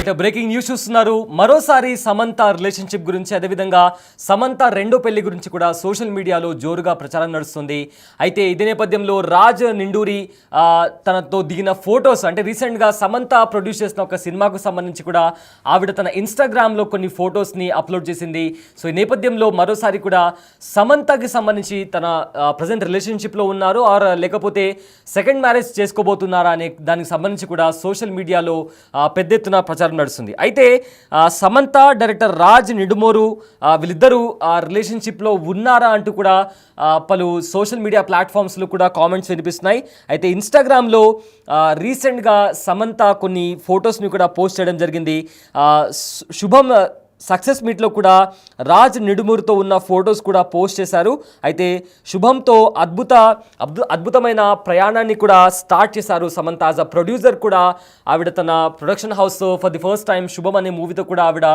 Right, breaking news చూస్తున్నారు. మరోసారి Samantha relationship గురించి, అదేవిధంగా సమంత రెండో పెళ్లి గురించి కూడా సోషల్ మీడియాలో జోరుగా ప్రచారం నడుస్తుంది. అయితే ఇదే నేపథ్యంలో రాజ్ నిండూరి తనతో దిగిన ఫొటోస్, అంటే రీసెంట్గా సమంత ప్రొడ్యూస్ చేసిన ఒక సినిమాకు సంబంధించి కూడా ఆవిడ తన ఇన్స్టాగ్రామ్లో కొన్ని ఫొటోస్ని అప్లోడ్ చేసింది. సో ఈ నేపథ్యంలో మరోసారి కూడా సమంతకి సంబంధించి తన ప్రజెంట్ రిలేషన్షిప్లో ఉన్నారు ఆర్ లేకపోతే సెకండ్ మ్యారేజ్ చేసుకోబోతున్నారా అనే దానికి సంబంధించి కూడా సోషల్ మీడియాలో పెద్ద ఎత్తున ప్రచారం నడుస్తుంది. అయితే సమంత, డైరెక్టర్ రాజ్ నిడుమోరు వీళ్ళిద్దరూ రిలేషన్షిప్లో ఉన్నారా అంటూ కూడా పలు సోషల్ మీడియా ప్లాట్ఫామ్స్లో కూడా కామెంట్స్ వినిపిస్తున్నాయి. అయితే ఇన్స్టాగ్రామ్లో రీసెంట్గా సమంత కొన్ని ఫొటోస్ని కూడా పోస్ట్ చేయడం జరిగింది. శుభం సక్సెస్ మీట్లో కూడా రాజ్ నిడుమూరుతో ఉన్న ఫొటోస్ కూడా పోస్ట్ చేశారు. అయితే శుభంతో అద్భుతమైన ప్రయాణాన్ని కూడా స్టార్ట్ చేశారు సమంత. యాజ్ అ ప్రొడ్యూసర్ కూడా ఆవిడ తన production house for the first time శుభం అనే మూవీతో కూడా ఆవిడ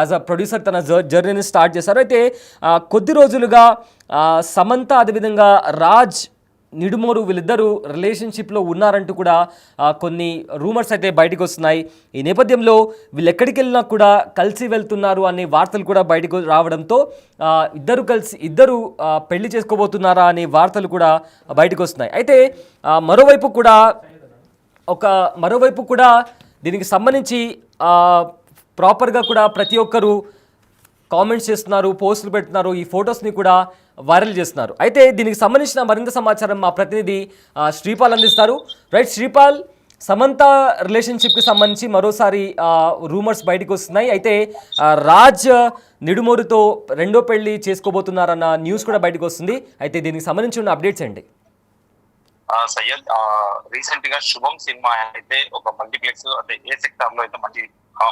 యాజ్ అ ప్రొడ్యూసర్ తన జర్నీని స్టార్ట్ చేశారు. అయితే కొద్ది రోజులుగా సమంత అదేవిధంగా రాజ్ నిడుమోరు వీళ్ళిద్దరూ రిలేషన్షిప్లో ఉన్నారంటూ కూడా కొన్ని రూమర్స్ అయితే బయటకు వస్తున్నాయి. ఈ నేపథ్యంలో వీళ్ళు ఎక్కడికి వెళ్ళినా కూడా కలిసి వెళ్తున్నారు అనే వార్తలు కూడా బయటకు రావడంతో ఇద్దరు పెళ్లి చేసుకోబోతున్నారా అనే వార్తలు కూడా బయటకు వస్తున్నాయి. అయితే మరోవైపు కూడా దీనికి సంబంధించి ప్రాపర్గా కూడా ప్రతి ఒక్కరూ కామెంట్స్ చేస్తున్నారు, పోస్టులు పెడుతున్నారు, ఈ ఫొటోస్ని కూడా వైరల్ చేస్తున్నారు. అయితే దీనికి సంబంధించిన మరింత సమాచారం మా ప్రతినిధి శ్రీపాల్ అందిస్తారు. రైట్ శ్రీపాల్, సమంత రిలేషన్షిప్కి సంబంధించి మరోసారి రూమర్స్ బయటకు వస్తున్నాయి. అయితే రాజ్ నిడుమోరుతో రెండో పెళ్లి చేసుకోబోతున్నారన్న న్యూస్ కూడా బయటకు వస్తుంది. అయితే దీనికి సంబంధించి ఉన్న అప్డేట్స్ ఏంటి? సయ్యద్, రీసెంట్ గా శుభం సినిమా అయితే ఒక మల్టీప్లెక్స్ అంటే ఏ సెక్టార్ లో అయితే మంచి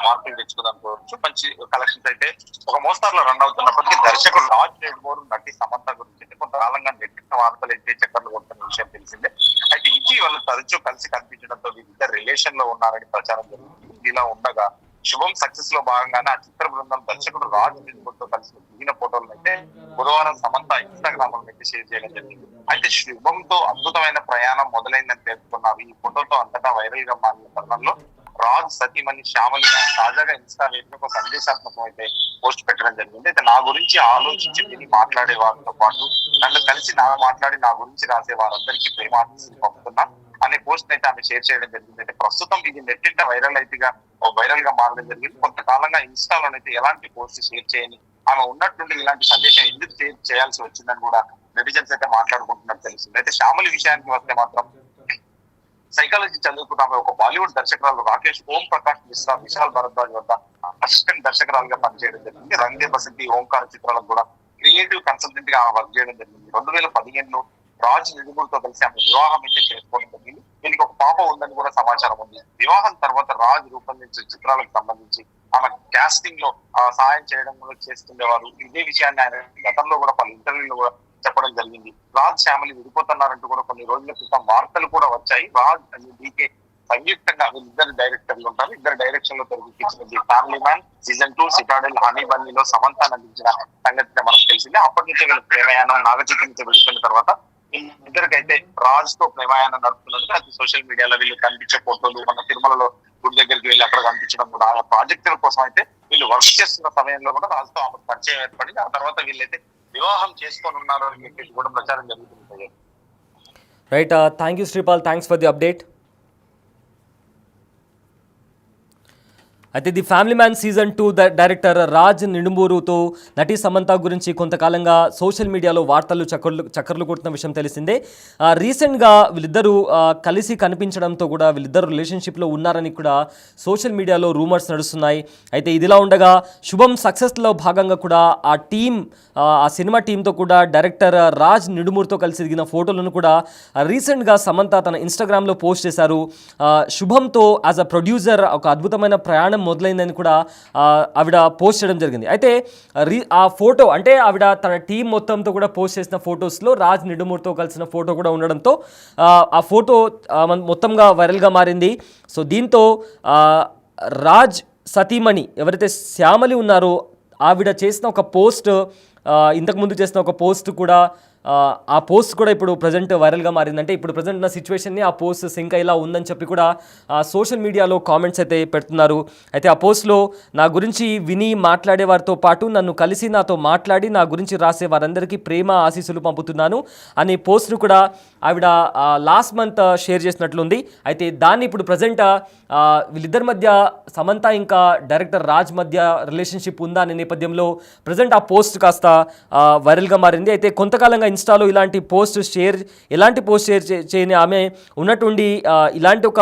మార్కులు తెచ్చుకోదనుకోవచ్చు, మంచి కలెక్షన్స్ అయితే ఒక మోస్తార్లో రన్ అవుతున్నప్పటికీ దర్శకుడు రాజ్ నిడుమోరు నటి సమంత గురించి కొంతకాలంగా నెట్టిన వార్తలు అయితే చక్కర్లు కొడుతున్న విషయం తెలిసిందే. అయితే ఇటీవల తరచూ కలిసి కనిపించడంతో వీరిద్దరు రిలేషన్ లో ఉన్నారని ప్రచారం జరుగుతుంది. ఇలా ఉండగా శుభం సక్సెస్ లో భాగంగానే ఆ చిత్ర బృందం దర్శకుడు రాజ్ నిడుమోరుతో కలిసి దిగిన ఫోటోలను అయితే బుధవారం సమంత ఇన్స్టాగ్రామ్ లో అయితే షేర్ చేయడం జరిగింది. అయితే శుభంతో అద్భుతమైన ప్రయాణం మొదలైందని పేర్కొన్నారు. ఈ ఫోటోతో అంతటా వైరల్ గా మారిన తరుణంలో రాజ్ సతీమణి శ్యామలి తాజాగా ఇన్స్టా వేదిక ఒక సందేశాత్మకం అయితే పోస్ట్ పెట్టడం జరిగింది. అయితే నా గురించి ఆలోచించి విని మాట్లాడే వారితో పాటు నన్ను కలిసి మాట్లాడి నా గురించి రాసే వారందరికీ ప్రేమాశీస్సులు పంపుతున్నా అనే పోస్ట్ అయితే ఆమె షేర్ చేయడం జరిగింది. అయితే ప్రస్తుతం ఇది నెట్టింట వైరల్ గా మారడం జరిగింది. కొంతకాలంగా ఇన్స్టాలోనైతే ఎలాంటి పోస్ట్ షేర్ చేయని ఆమె ఉన్నట్టుండి ఇలాంటి సందేశం ఎందుకు షేర్ చేయాల్సి వచ్చిందని కూడా నెటిజన్స్ అయితే మాట్లాడుకుంటున్నట్టు తెలిసింది. అయితే శ్యామలి విషయానికి వస్తే మాత్రం సైకాలజీ చదువుకున్న ఒక బాలీవుడ్ దర్శకురాలు రాకేష్ ఓం ప్రకాష్ మిశ్రా, విశాల్ భరద్వాజ్ వద్ద అసిస్టెంట్ దర్శకురాలుగా పనిచేయడం జరిగింది. రంగే బసంతి, ఓంకార చిత్రాలకు కూడా క్రియేటివ్ కన్సల్టెంట్ గా వర్క్ చేయడం జరిగింది. 2015లో రాజ్ నిడుమూరుతో కలిసి ఆమె వివాహం అయితే చేసుకోవడం జరిగింది. దీనికి ఒక పాప ఉందని కూడా సమాచారం ఉంది. వివాహం తర్వాత రాజ్ రూపొందించే చిత్రాలకు సంబంధించి ఆమె కాస్టింగ్ లో సహాయం చేయడం కూడా చేస్తుండేవారు. ఇదే విషయాన్ని ఆయన గతంలో కూడా పలు ఇంటర్వ్యూలో కూడా చెప్పడం జరిగింది. రాజ్ శ్యామలి విడిపోతున్నారంటూ కూడా కొన్ని రోజుల క్రితం వార్తలు కూడా వచ్చాయి. రాజ్ అండ్ డీకే సంయుక్తంగా వీళ్ళిద్దరు డైరెక్టర్లు ఉంటారు. ఇద్దరు డైరెక్షన్ లో తెరకెక్కించిన family man season 2, Citadel, honey బన్నీలో సమంత నటించిన సంగతి మనకు తెలిసింది. అప్పటి నుంచి వీళ్ళ ప్రేమయానం నాగచైతన్య నుంచి విడిపోయిన తర్వాత ఇద్దరికైతే రాజ్ తో ప్రేమయానం నడుపుతున్నట్టు అది సోషల్ మీడియాలో వీళ్ళు కనిపించే ఫోటోలు, మన తిరుమలలో గుడి దగ్గరికి వెళ్ళి అక్కడ కనిపించడం కూడా ఆ ప్రాజెక్టుల కోసం అయితే వీళ్ళు వర్క్ చేస్తున్న సమయంలో కూడా రాజ్ తో ఆమె పరిచయం ఏర్పడి ఆ తర్వాత వీళ్ళైతే వివాహం చేసుకొని ఉన్నారు అని చెప్పేసి కూడా ప్రచారం జరుగుతుంది. Right, thank you Sripal, thanks for the update. అయితే the family man season 2 director Raj నిడుమూరుతో నటి సమంత గురించి కొంతకాలంగా సోషల్ మీడియాలో వార్తలు చక్కర్లు కొడుతున్న విషయం తెలిసిందే. రీసెంట్గా వీళ్ళిద్దరూ కలిసి కనిపించడంతో కూడా వీళ్ళిద్దరు రిలేషన్షిప్లో ఉన్నారని కూడా సోషల్ మీడియాలో రూమర్స్ నడుస్తున్నాయి. అయితే ఇదిలా ఉండగా శుభం సక్సెస్లో భాగంగా కూడా ఆ సినిమా టీంతో కూడా డైరెక్టర్ రాజ్ నిడుమూరుతో కలిసి దిగిన ఫోటోలను కూడా రీసెంట్గా సమంత తన ఇన్స్టాగ్రామ్లో పోస్ట్ చేశారు. శుభంతో యాజ్ అ ప్రొడ్యూసర్ ఒక అద్భుతమైన ప్రయాణం మొదలైందని కూడా ఆవిడ పోస్ట్ చేయడం జరిగింది. అయితే ఆ ఫోటో అంటే ఆవిడ తన టీం మొత్తంతో కూడా పోస్ట్ చేసిన ఫొటోస్లో రాజ్ నిడుమూరుతో కలిసిన ఫోటో కూడా ఉండడంతో ఆ ఫోటో మొత్తంగా వైరల్గా మారింది. సో దీంతో రాజ్ సతీమణి ఎవరైతే శ్యామలి ఉన్నారో ఆవిడ చేసిన ఒక పోస్ట్, ఇంతకుముందు చేసిన ఒక పోస్ట్ కూడా ఆ పోస్ట్ కూడా ఇప్పుడు ప్రజెంట్ వైరల్గా మారిందంటే ఇప్పుడు ప్రజెంట్ ఉన్న సిచ్యువేషన్ని ఆ పోస్ట్ సింక్ ఇలా ఉందని చెప్పి కూడా సోషల్ మీడియాలో కామెంట్స్ అయితే పెడుతున్నారు. అయితే ఆ పోస్ట్లో నా గురించి విని మాట్లాడే వారితో పాటు నన్ను కలిసి నాతో మాట్లాడి నా గురించి రాసే వారందరికీ ప్రేమ ఆశీస్సులు పంపుతున్నాను అనే పోస్ట్ను కూడా ఆవిడ లాస్ట్ మంత్ షేర్ చేసినట్లుంది. అయితే దాన్ని ఇప్పుడు ప్రజెంట్ వీళ్ళిద్దరి మధ్య సమంత ఇంకా డైరెక్టర్ రాజ్ మధ్య రిలేషన్షిప్ ఉందా అనే నేపథ్యంలో ప్రజెంట్ ఆ పోస్ట్ కాస్త వైరల్గా మారింది. అయితే కొంతకాలంగా ఇన్స్టాలో ఎలాంటి పోస్ట్ షేర్ చేయని ఆమె ఉన్నట్టుండి ఇలాంటి ఒక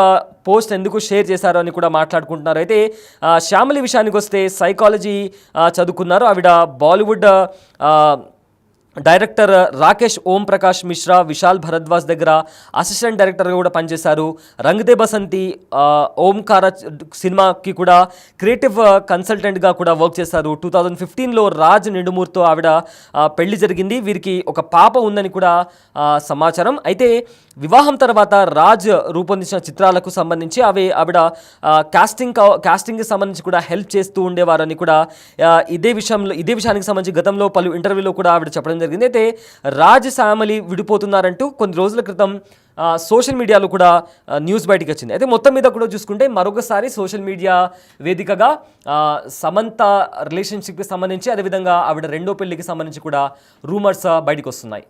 పోస్ట్ ఎందుకు షేర్ చేశారు అని కూడా మాట్లాడుకుంటున్నారు. అయితే శ్యామలి విషయానికి వస్తే సైకాలజీ చదువుకున్నారు. ఆవిడ బాలీవుడ్ డైరెక్టర్ రాకేష్ ఓం ప్రకాష్ మిశ్రా, విశాల్ భరద్వాజ్ దగ్గర అసిస్టెంట్ డైరెక్టర్గా కూడా పనిచేశారు. రంగ్ దే బసంతి, ఓంకార సినిమాకి కూడా క్రియేటివ్ కన్సల్టెంట్గా కూడా వర్క్ చేశారు. 2015లో రాజ్ నిండుమూర్తో ఆవిడ పెళ్లి జరిగింది. వీరికి ఒక పాప ఉందని కూడా సమాచారం. అయితే వివాహం తర్వాత రాజ్ రూపొందించిన చిత్రాలకు సంబంధించి ఆవిడ కాస్టింగ్కి సంబంధించి కూడా హెల్ప్ చేస్తూ ఉండేవారని కూడా ఇదే విషయానికి సంబంధించి గతంలో పలు ఇంటర్వ్యూలో కూడా ఆవిడ చెప్పడం జరిగింది. అయితే రాజ్ శ్యామలి విడిపోతున్నారంటూ కొన్ని రోజుల క్రితం సోషల్ మీడియాలో కూడా న్యూస్ బయటకు వచ్చింది. అయితే మొత్తం మీద కూడా చూసుకుంటే మరొకసారి సోషల్ మీడియా వేదికగా సమంత రిలేషన్షిప్కి సంబంధించి అదేవిధంగా ఆవిడ రెండో పెళ్లికి సంబంధించి కూడా రూమర్స్ బయటకు వస్తున్నాయి.